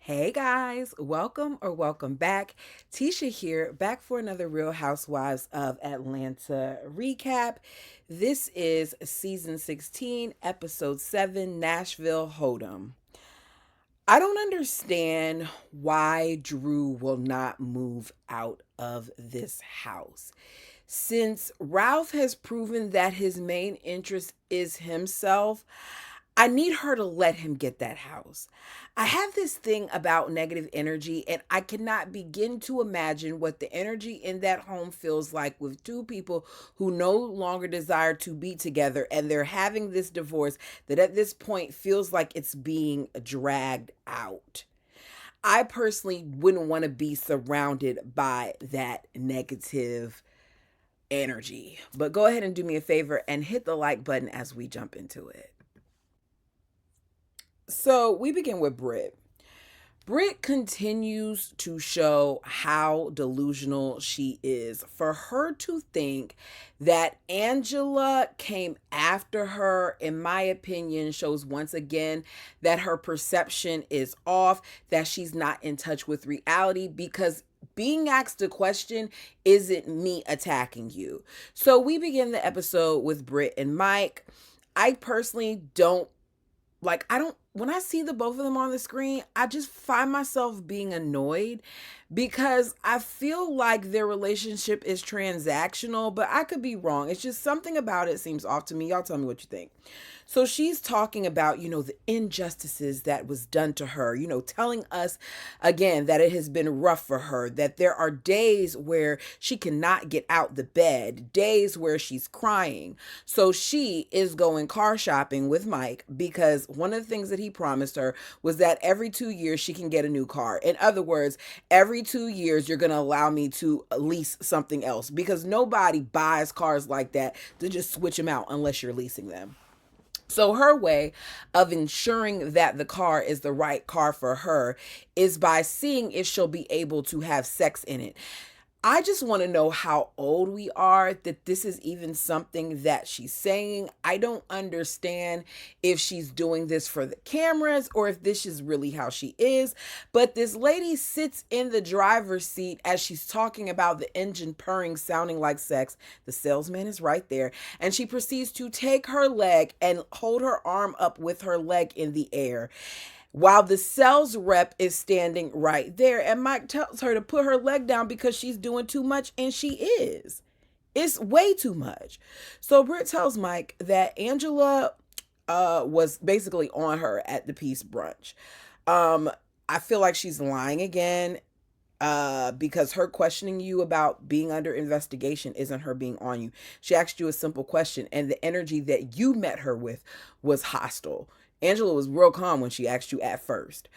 Hey guys, welcome back. Tisha here, back for another Real Housewives of Atlanta recap. This is season 16, episode 7, Nashville Hold'em. I don't understand why Drew will not move out of this house. Since Ralph has proven that his main interest is himself, I need her to let him get that house. I have this thing about negative energy, and I cannot begin to imagine what the energy in that home feels like with two people who no longer desire to be together, and they're having this divorce that at this point feels like it's being dragged out. I personally wouldn't want to be surrounded by that negative energy. But go ahead and do me a favor and hit the like button as we jump into it. So we begin with Britt. Britt continues to show how delusional she is. For her to think that Angela came after her, in my opinion, shows once again that her perception is off, that she's not in touch with reality, because being asked a question isn't me attacking you. So we begin the episode with Britt and Mike. I personally don't I don't, when I see the both of them on the screen, I just find myself being annoyed because I feel like their relationship is transactional, but I could be wrong. It's just something about it seems off to me. Y'all tell me what you think. So she's talking about, the injustices that was done to her, telling us again that it has been rough for her, that there are days where she cannot get out the bed, days where she's crying. So she is going car shopping with Mike because one of the things that he promised her was that every 2 years she can get a new car. In other words, every 2 years you're going to allow me to lease something else, because nobody buys cars like that to just switch them out unless you're leasing them. So her way of ensuring that the car is the right car for her is by seeing if she'll be able to have sex in it. I just want to know how old we are that this is even something that she's saying. I don't understand if she's doing this for the cameras or if this is really how she is. But this lady sits in the driver's seat as she's talking about the engine purring, sounding like sex. The salesman is right there. And she proceeds to take her leg and hold her arm up with her leg in the air, while the sales rep is standing right there. And Mike tells her to put her leg down because she's doing too much, and she is. It's way too much. So Britt tells Mike that Angela was basically on her at the peace brunch. I feel like she's lying again, because her questioning you about being under investigation isn't her being on you. She asked you a simple question, and the energy that you met her with was hostile. Angela was real calm when she asked you at first.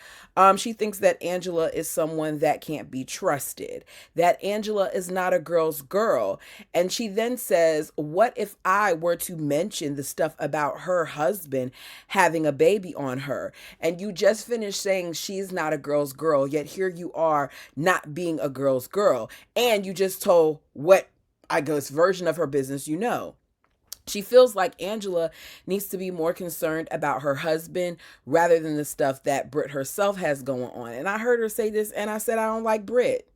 She thinks that Angela is someone that can't be trusted, that Angela is not a girl's girl. And she then says, what if I were to mention the stuff about her husband having a baby on her? And you just finished saying she's not a girl's girl, yet here you are not being a girl's girl. And you just told what, I guess, version of her business you know. She feels like Angela needs to be more concerned about her husband rather than the stuff that Britt herself has going on. And I heard her say this, and I said, I don't like Britt.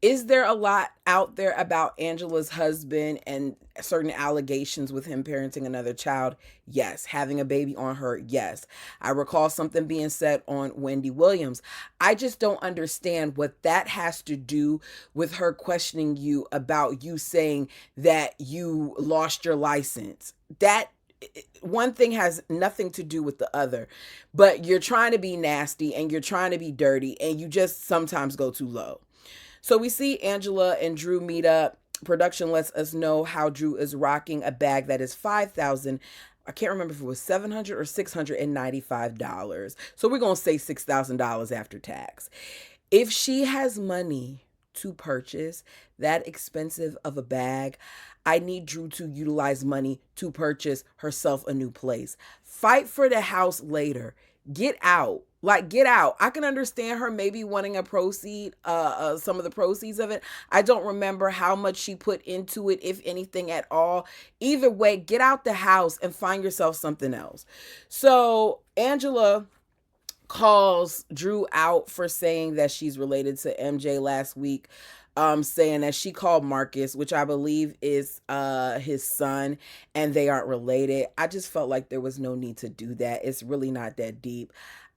Is there a lot out there about Angela's husband and certain allegations with him parenting another child? Yes. Having a baby on her? Yes. I recall something being said on Wendy Williams. I just don't understand what that has to do with her questioning you about you saying that you lost your license. That one thing has nothing to do with the other, but you're trying to be nasty and you're trying to be dirty, and you just sometimes go too low. So we see Angela and Drew meet up. Production lets us know how Drew is rocking a bag that is 5,000. I can't remember if it was $700 or $695. So we're going to say $6,000 after tax. If she has money to purchase that expensive of a bag, I need Drew to utilize money to purchase herself a new place. Fight for the house later. Get out. Get out. I can understand her maybe wanting some of the proceeds of it. I don't remember how much she put into it, if anything at all. Either way, get out the house and find yourself something else. So Angela calls Drew out for saying that she's related to MJ last week, saying that she called Marcus, which I believe is his son, and they aren't related. I just felt like there was no need to do that. It's really not that deep.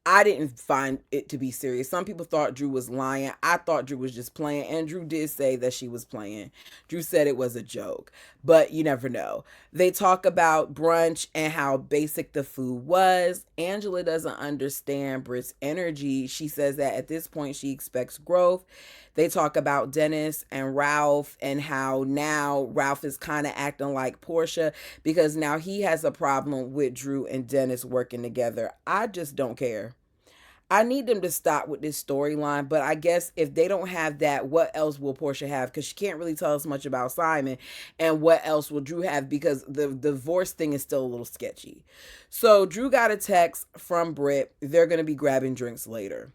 I didn't find it to be serious. Some people thought Drew was lying. I thought Drew was just playing, and Drew did say that she was playing. Drew said it was a joke, but you never know. They talk about brunch and how basic the food was. Angela doesn't understand Britt's energy. She says that at this point she expects growth. They talk about Dennis and Ralph and how now Ralph is kind of acting like Portia because now he has a problem with Drew and Dennis working together. I just don't care. I need them to stop with this storyline, but I guess if they don't have that, what else will Portia have? Because she can't really tell us much about Simon. And what else will Drew have? Because the divorce thing is still a little sketchy. So Drew got a text from Britt. They're going to be grabbing drinks later.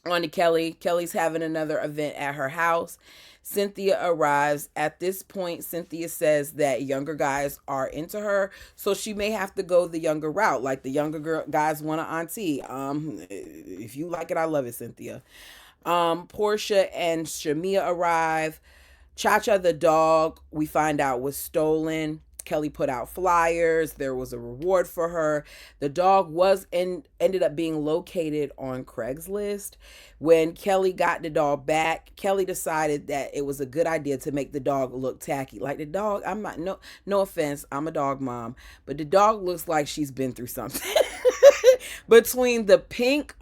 On to Kelly. Kelly's having another event at her house. Cynthia arrives. At this point, Cynthia says that younger guys are into her, so she may have to go the younger route. Like the younger guys want an auntie. If you like it, I love it, Cynthia. Portia and Shamia arrive. Cha Cha the dog, we find out, was stolen. Kelly put out flyers. There was a reward for her. The dog ended up being located on Craigslist. When Kelly got the dog back, Kelly decided that it was a good idea to make the dog look tacky. Like the dog, I'm not no offense, I'm a dog mom, but the dog looks like she's been through something. Between the pink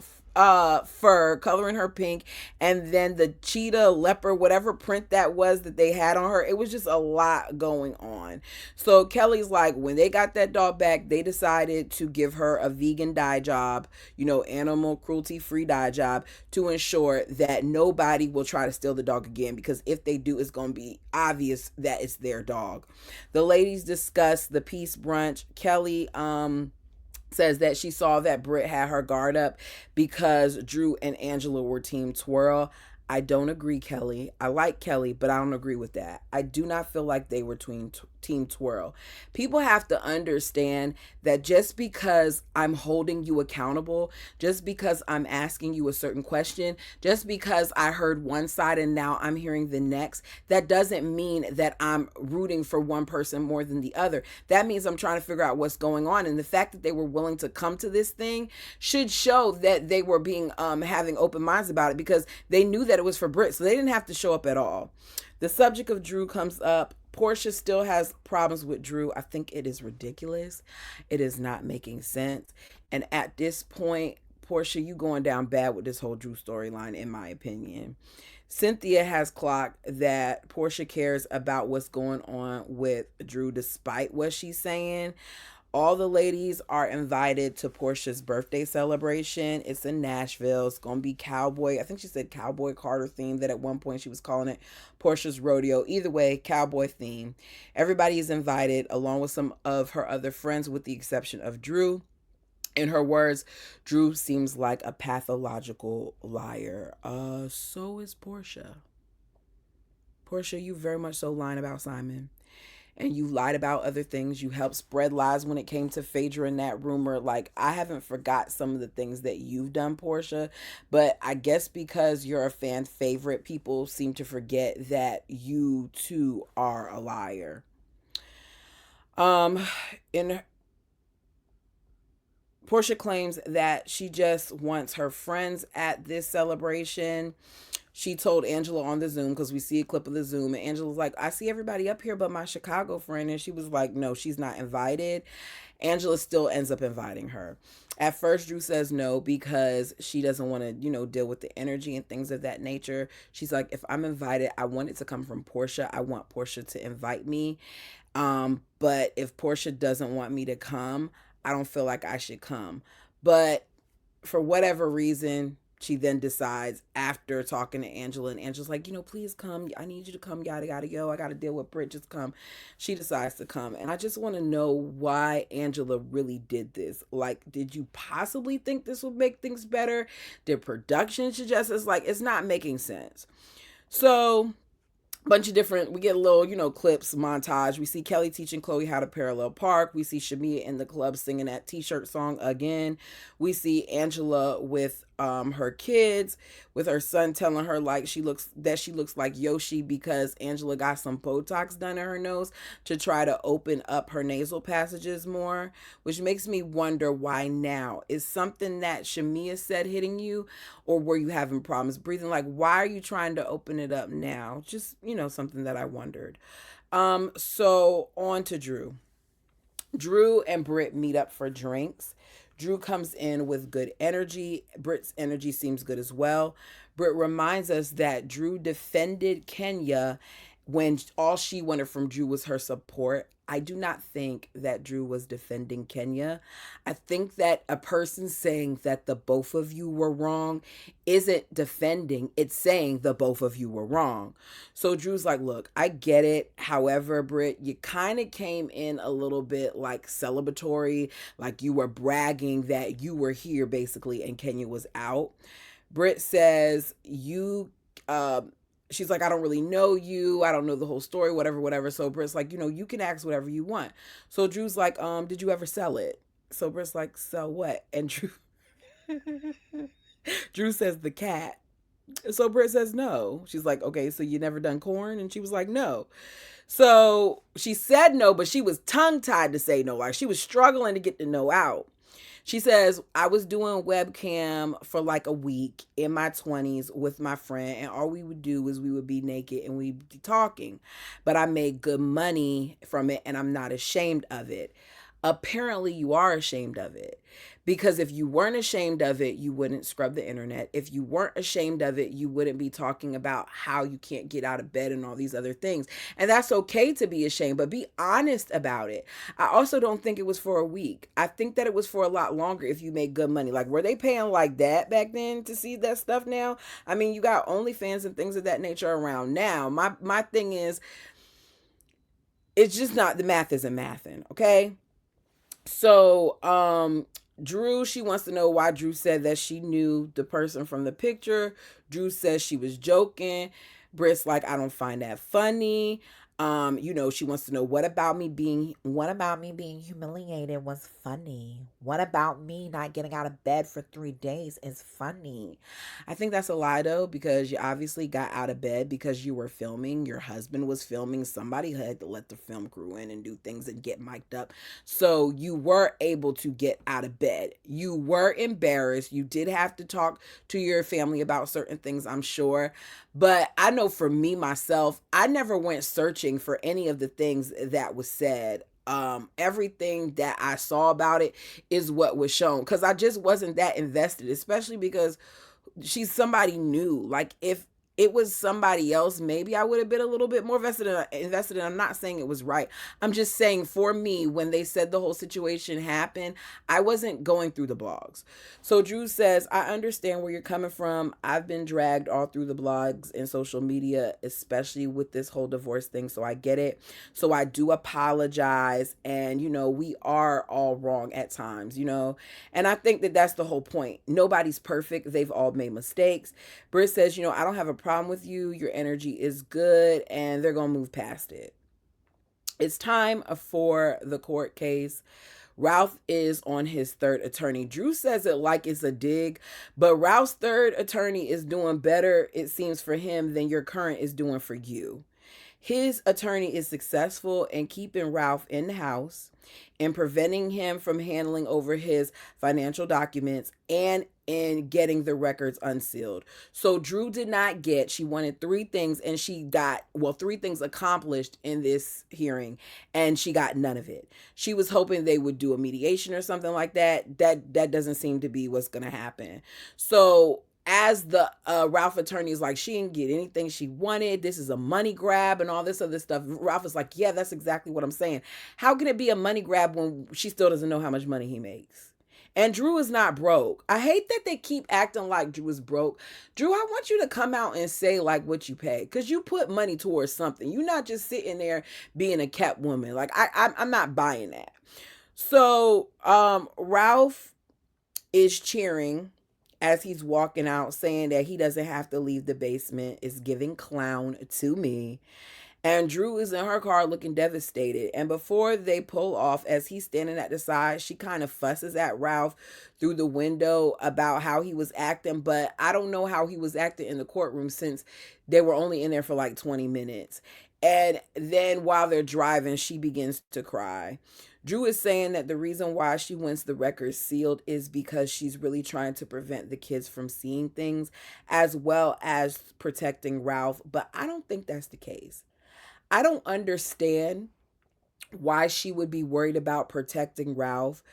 fur coloring her pink and then the cheetah, leopard, whatever print that was that they had on her, it was just a lot going on. So Kelly's like, when they got that dog back, they decided to give her a vegan dye job, animal cruelty free dye job, to ensure that nobody will try to steal the dog again, because if they do, it's going to be obvious that it's their dog. The ladies discuss the peace brunch. Kelly says that she saw that Britt had her guard up because Drew and Angela were team twirl. I don't agree, Kelly. I like Kelly, but I don't agree with that. I do not feel like they were team twirl. People have to understand that just because I'm holding you accountable, just because I'm asking you a certain question, just because I heard one side and now I'm hearing the next, that doesn't mean that I'm rooting for one person more than the other. That means I'm trying to figure out what's going on. And the fact that they were willing to come to this thing should show that they were being having open minds about it, because they knew that it was for Britt, so they didn't have to show up at all. The subject of Drew comes up. Portia still has problems with Drew. I think it is ridiculous. It is not making sense. And at this point, Portia, you going down bad with this whole Drew storyline, in my opinion. Cynthia has clocked that Portia cares about what's going on with Drew despite what she's saying. All the ladies are invited to Portia's birthday celebration. It's in Nashville. It's going to be cowboy. I think she said Cowboy Carter theme, that at one point she was calling it Portia's Rodeo. Either way, cowboy theme. Everybody is invited along with some of her other friends, with the exception of Drew. In her words, Drew seems like a pathological liar. So is Portia. Portia, you very much so lying about Simon. And you lied about other things. You helped spread lies when it came to Phaedra and that rumor. Like, I haven't forgot some of the things that you've done, Portia. But I guess because you're a fan favorite, people seem to forget that you too are a liar. In Portia claims that she just wants her friends at this celebration. She told Angela on the Zoom, because we see a clip of the Zoom, and Angela's like, I see everybody up here but my Chicago friend. And she was like, no, she's not invited. Angela still ends up inviting her. At first, Drew says no because she doesn't want to, deal with the energy and things of that nature. She's like, if I'm invited, I want it to come from Portia. I want Portia to invite me. But if Portia doesn't want me to come, I don't feel like I should come. But for whatever reason, she then decides, after talking to Angela, and Angela's like, please come. I need you to come. Yada, yada, yo. I got to deal with Britt. Just come. She decides to come. And I just want to know why Angela really did this. Like, did you possibly think this would make things better? Did production suggest this? Like, it's not making sense. So bunch of different, we get a little, clips montage. We see Kelly teaching Chloe how to parallel park. We see Shamia in the club singing that t-shirt song again. We see Angela with her kids, with her son telling her like she looks like Yoshi because Angela got some Botox done in her nose to try to open up her nasal passages more, which makes me wonder why now. Is something that Shamia said hitting you, or were you having problems breathing? Like, why are you trying to open it up now? Just, something that I wondered. So on to Drew. Drew and Britt meet up for drinks. Drew comes in with good energy. Britt's energy seems good as well. Britt reminds us that Drew defended Kenya when all she wanted from Drew was her support. I do not think that Drew was defending Kenya. I think that a person saying that the both of you were wrong isn't defending, it's saying the both of you were wrong. So Drew's like, look, I get it. However, Britt, you kind of came in a little bit like celebratory, like you were bragging that you were here basically and Kenya was out. Britt says, she's like, I don't really know you. I don't know the whole story, whatever, whatever. So Britt's like, you can ask whatever you want. So Drew's like, did you ever sell it? So Britt's like, sell what? And Drew says the cat. So Britt says no. She's like, okay, so you never done corn? And she was like, no. So she said no, but she was tongue tied to say no. Like she was struggling to get the no out. She says, I was doing webcam for like a week in my 20s with my friend, and all we would do is we would be naked and we'd be talking. But I made good money from it and I'm not ashamed of it. Apparently, you are ashamed of it. Because if you weren't ashamed of it, you wouldn't scrub the internet. If you weren't ashamed of it, you wouldn't be talking about how you can't get out of bed and all these other things. And that's okay to be ashamed, but be honest about it. I also don't think it was for a week. I think that it was for a lot longer if you made good money. Like, were they paying like that back then to see that stuff now? I mean, you got OnlyFans and things of that nature around now. My thing is, it's just not, the math isn't mathing, okay? So, Drew, she wants to know why Drew said that she knew the person from the picture. Drew says she was joking. Britt's like, I don't find that funny. She wants to know what about me being humiliated was funny? What about me not getting out of bed for 3 days is funny? I think that's a lie though, because you obviously got out of bed because you were filming. Your husband was filming. Somebody had to let the film crew in and do things and get mic'd up. So you were able to get out of bed. You were embarrassed. You did have to talk to your family about certain things, I'm sure. But I know for me, myself, I never went searching for any of the things that was said. Everything that I saw about it is what was shown, because I just wasn't that invested, especially because she's somebody new. Like, if it was somebody else, maybe I would have been a little bit more invested in. I'm not saying it was right. I'm just saying, for me, when they said the whole situation happened, I wasn't going through the blogs. So Drew says, I understand where you're coming from. I've been dragged all through the blogs and social media, especially with this whole divorce thing. So I get it. So I do apologize. And, we are all wrong at times, and I think that that's the whole point. Nobody's perfect. They've all made mistakes. Britt says, I don't have a problem with you. Your energy is good, and they're going to move past it. It's time for the court case. Ralph is on his third attorney. Drew says it like it's a dig, but Ralph's third attorney is doing better, it seems, for him than your current is doing for you. His attorney is successful in keeping Ralph in the house and preventing him from handling over his financial documents and in getting the records unsealed. So Drew did not get, she wanted 3 things and she got, 3 things accomplished in this hearing, and she got none of it. She was hoping they would do a mediation or something like that. That doesn't seem to be what's going to happen. So as the Ralph attorney is like, she didn't get anything she wanted. This is a money grab and all this other stuff. Ralph is like, yeah, that's exactly what I'm saying. How can it be a money grab when she still doesn't know how much money he makes? And Drew is not broke. I hate that they keep acting like Drew is broke. Drew, I want you to come out and say like what you pay, because you put money towards something. You're not just sitting there being a cat woman. Like, I'm not buying that. So Ralph is cheering as he's walking out saying that he doesn't have to leave the basement is giving clown to me. And Drew is in her car looking devastated. And before they pull off, as he's standing at the side, she kind of fusses at Ralph through the window about how he was acting. But I don't know how he was acting in the courtroom since they were only in there for like 20 minutes. And then while they're driving, she begins to cry. Drew is saying that the reason why she wants the records sealed is because she's really trying to prevent the kids from seeing things as well as protecting Ralph. But I don't think that's the case. I don't understand why she would be worried about protecting Ralph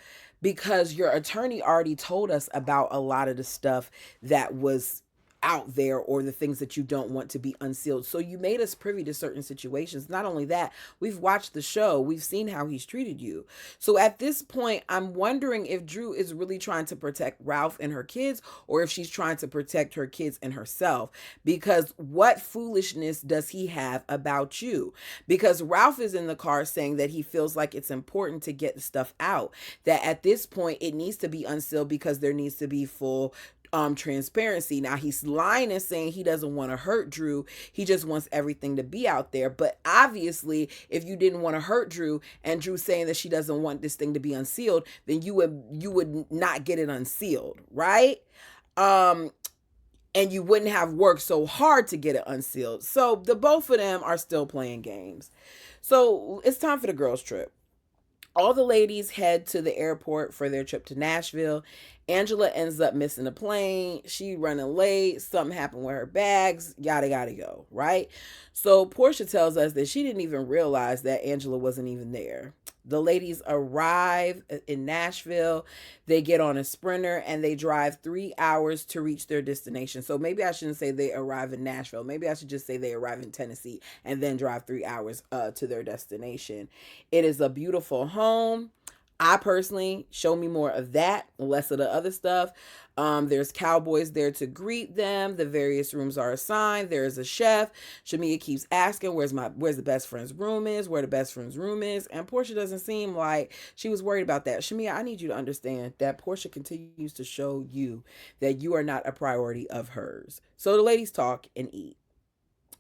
because your attorney already told us about a lot of the stuff that was out there or the things that you don't want to be unsealed. So you made us privy to certain situations. Not only that, we've watched the show. We've seen how he's treated you. So at this point, I'm wondering if Drew is really trying to protect Ralph and her kids or if she's trying to protect her kids and herself. Because what foolishness does he have about you? Because Ralph is in the car saying that he feels like it's important to get the stuff out. That at this point, it needs to be unsealed because there needs to be full transparency. Now he's lying and saying he doesn't want to hurt Drew. He just wants everything to be out there. But obviously, if you didn't want to hurt Drew and Drew saying that she doesn't want this thing to be unsealed, then you would not get it unsealed, right? And you wouldn't have worked so hard to get it unsealed. So the both of them are still playing games. So it's time for the girls' trip. All the ladies head to the airport for their trip to Nashville. Angela ends up missing the plane. She running late. Something happened with her bags. Yada, yada, go, right? So Portia tells us that she didn't even realize that Angela wasn't even there. The ladies arrive in Nashville. They get on a Sprinter and they drive 3 hours to reach their destination. So maybe I shouldn't say they arrive in Nashville. Maybe I should just say they arrive in Tennessee and then drive 3 hours to their destination. It is a beautiful home. I personally, show me more of that, less of the other stuff. There's cowboys there to greet them. The various rooms are assigned. There is a chef. Shamia keeps asking, where's the best friend's room is, where the best friend's room is. And Portia doesn't seem like she was worried about that. Shamia, I need you to understand that Portia continues to show you that you are not a priority of hers. So the ladies talk and eat.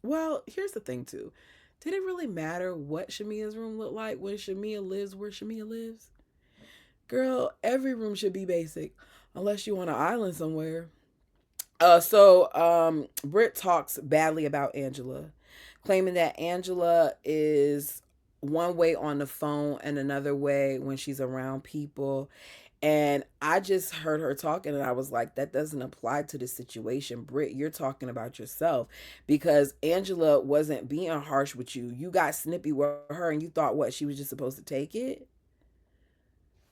Well, here's the thing too. Did it really matter what Shamia's room looked like when Shamia lives where Shamia lives? Girl, every room should be basic, unless you on an island somewhere. Britt talks badly about Angela, claiming that Angela is one way on the phone and another way when she's around people. And I just heard her talking and I was like, that doesn't apply to the situation. Britt, you're talking about yourself because Angela wasn't being harsh with you. You got snippy with her and you thought what, she was just supposed to take it?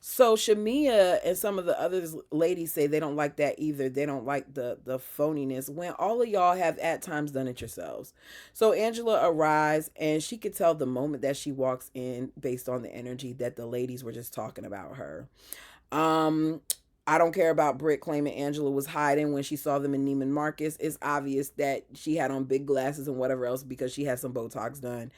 So Shamia and some of the other ladies say they don't like that either. They don't like the phoniness when all of y'all have at times done it yourselves. So Angela arrives and she could tell the moment that she walks in based on the energy that the ladies were just talking about her. I don't care about Britt claiming Angela was hiding when she saw them in Neiman Marcus. It's obvious that she had on big glasses and whatever else because she had some Botox done.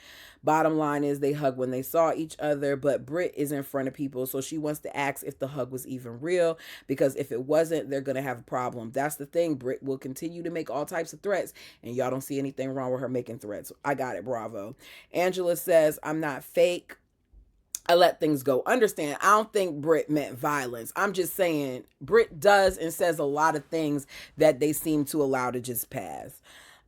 Bottom line is they hugged when they saw each other, but Britt is in front of people, so she wants to ask if the hug was even real because if it wasn't, they're going to have a problem. That's the thing. Britt will continue to make all types of threats, and y'all don't see anything wrong with her making threats. I got it. Bravo. Angela says, I'm not fake. I let things go. Understand, I don't think Britt meant violence. I'm just saying Britt does and says a lot of things that they seem to allow to just pass.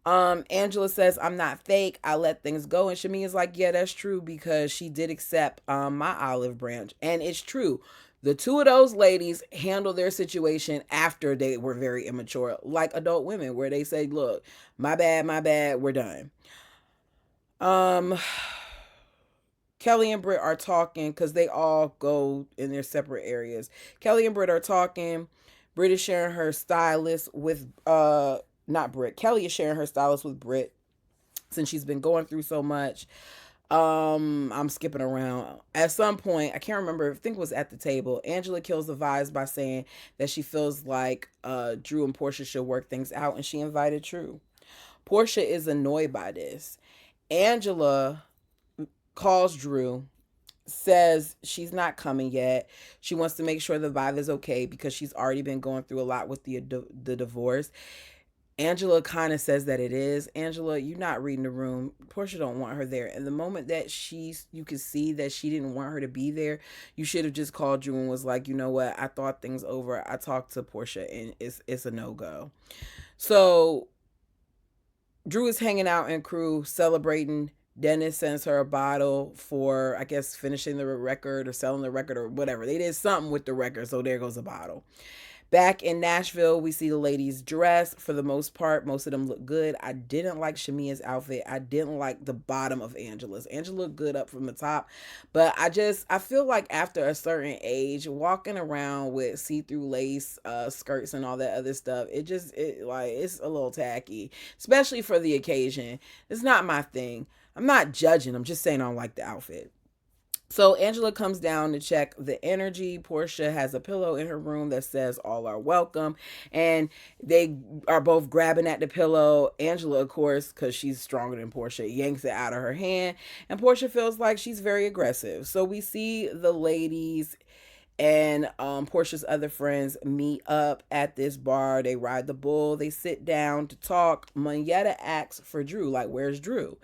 Angela says, I'm not fake. I let things go. And Shamia's like, yeah, that's true because she did accept my olive branch. And it's true. The two of those ladies handle their situation after they were very immature, like adult women, where they say, look, my bad, we're done. Kelly and Britt are talking because they all go in their separate areas. Kelly and Britt are talking. Britt is sharing her stylist with, not Britt. Kelly is sharing her stylist with Britt since she's been going through so much. I'm skipping around. At some point, I can't remember, I think it was at the table, Angela kills the vibes by saying that she feels like Drew and Portia should work things out, and she invited Drew. Portia is annoyed by this. Angela calls Drew, says she's not coming yet. She wants to make sure the vibe is okay because she's already been going through a lot with the divorce. Angela kind of says that it is. Angela, you're not reading the room. Portia don't want her there. And the moment that you could see that she didn't want her to be there, you should have just called Drew and was like, you know what? I thought things over. I talked to Portia and it's a no go. So Drew is hanging out in crew celebrating. Dennis sends her a bottle for, I guess, finishing the record or selling the record or whatever. They did something with the record, so there goes a bottle. Back in Nashville, we see the ladies dress. For the most part, most of them look good. I didn't like Shamia's outfit. I didn't like the bottom of Angela's. Angela looked good up from the top. But I feel like after a certain age, walking around with see-through lace skirts and all that other stuff, it's a little tacky. Especially for the occasion. It's not my thing. I'm not judging. I'm just saying I don't like the outfit. So Angela comes down to check the energy. Portia has a pillow in her room that says all are welcome. And they are both grabbing at the pillow. Angela, of course, because she's stronger than Portia, yanks it out of her hand. And Portia feels like she's very aggressive. So we see the ladies and Portia's other friends meet up at this bar. They ride the bull. They sit down to talk. Monyetta asks for Drew. Like, where's Drew?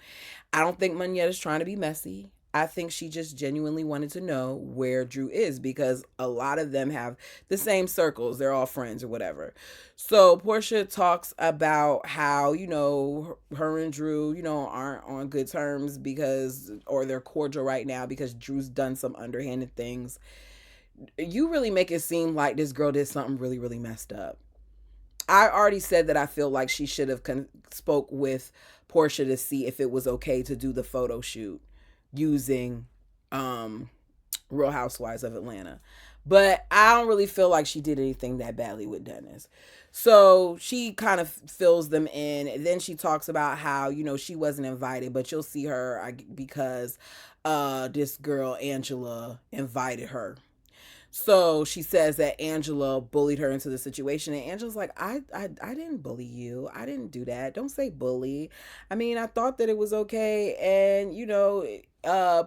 I don't think Monyetta's trying to be messy. I think she just genuinely wanted to know where Drew is because a lot of them have the same circles. They're all friends or whatever. So Portia talks about how, her and Drew, aren't on good terms or they're cordial right now because Drew's done some underhanded things. You really make it seem like this girl did something really, really messed up. I already said that I feel like she should have spoke with Portia to see if it was okay to do the photo shoot using Real Housewives of Atlanta. But I don't really feel like she did anything that badly with Dennis. So she kind of fills them in. And then she talks about how, she wasn't invited, but you'll see her because this girl, Angela, invited her. So she says that Angela bullied her into the situation, and Angela's like, I didn't bully you. I didn't do that. Don't say bully. I mean, I thought that it was okay. And,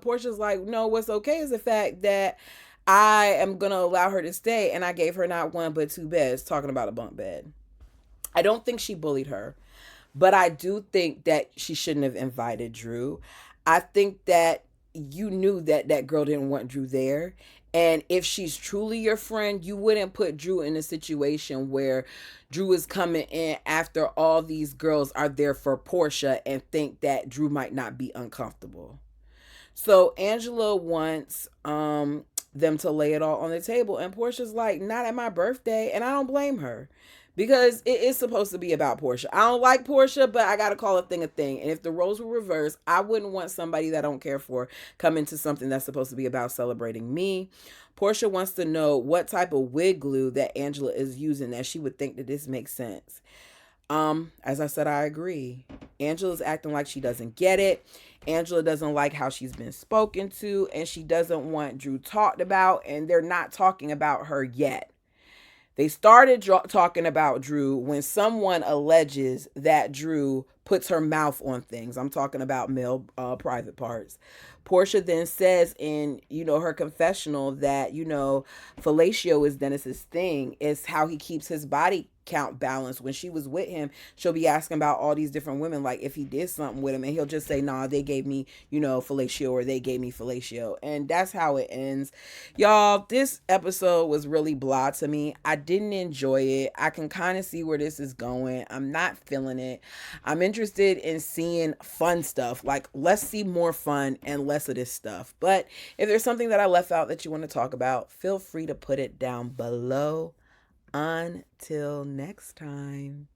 Portia's like, no, what's okay is the fact that I am going to allow her to stay. And I gave her not one, but two beds, talking about a bunk bed. I don't think she bullied her, but I do think that she shouldn't have invited Drew. I think that you knew that that girl didn't want Drew there. And if she's truly your friend, you wouldn't put Drew in a situation where Drew is coming in after all these girls are there for Portia and think that Drew might not be uncomfortable. So Angela wants them to lay it all on the table. And Portia's like, not at my birthday. And I don't blame her. Because it is supposed to be about Portia. I don't like Portia, but I got to call a thing a thing. And if the roles were reversed, I wouldn't want somebody that I don't care for come into something that's supposed to be about celebrating me. Portia wants to know what type of wig glue that Angela is using that she would think that this makes sense. As I said, I agree. Angela's acting like she doesn't get it. Angela doesn't like how she's been spoken to, and she doesn't want Drew talked about, and they're not talking about her yet. They started talking about Drew when someone alleges that Drew puts her mouth on things. I'm talking about male private parts. Portia then says in, her confessional that, fellatio is Dennis's thing. It's how he keeps his body count balanced. When she was with him, she'll be asking about all these different women, like if he did something with him, and he'll just say, nah, they gave me, fellatio, or they gave me fellatio. And that's how it ends. Y'all, this episode was really blah to me. I didn't enjoy it. I can kind of see where this is going. I'm not feeling it. I'm interested in seeing fun stuff. Like, let's see more fun and less of this stuff. But if there's something that I left out that you want to talk about, feel free to put it down below. Until next time.